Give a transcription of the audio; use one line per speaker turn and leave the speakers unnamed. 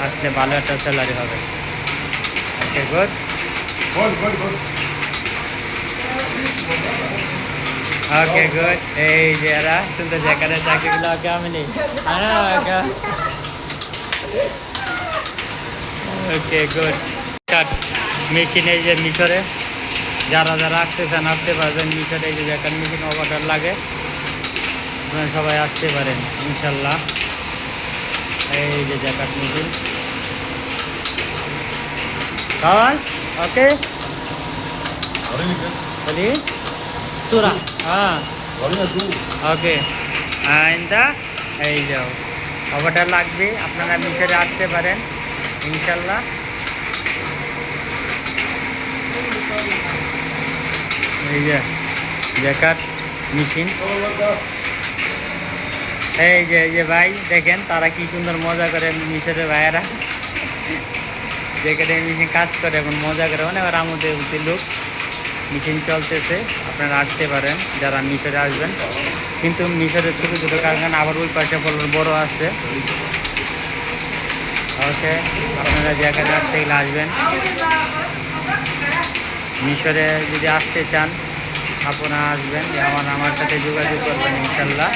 আসলে ভালো একটা স্যালারি হবে। ওকে, গুড। ওকে, গুড। এই যে এরা সুন্দর যেখানে চাকরিগুলো ওকে আমি নেই। ওকে, গুড। কাট মেশিনে যে মিশরে যারা যারা আসতেছেন আসতে পারবেন। মিশরে এই যে জ্যাকাট মেশিন অর্ডার লাগে, আপনারা সবাই আসতে পারেন ইনশাল্লাহ। এই যে জ্যাকাট মেশিন কাজ। ওকে, বলি সুরা। হ্যাঁ, ওকে। আইন্দা এই যাও অর্ডার লাগবে, আপনারা মিশরে আসতে পারেন ইনশাল্লাহ। এই যে জ্যাকাট মেশিন, এই যে ভাই দেখেন তারা কি সুন্দর মজা করে মিশরের ভাইয়েরা জ্যাকেটে মেশিন কাজ করে এবং মজা করে, অনেক আমাদের লোক মেশিন চলতেছে। আপনারা আসতে পারেন যারা মিশরে আসবেন, কিন্তু মিশরের ছোটো ছোটো কারখানা আবার ওই পাশে বড় আছে। ওকে, আপনারা যেখানে আসতে গেলে আসবেন। মিশরে যদি আসতে চান আপনারা আসবেন, আমার সাথে যোগাযোগ করবেন ইনশাল্লাহ।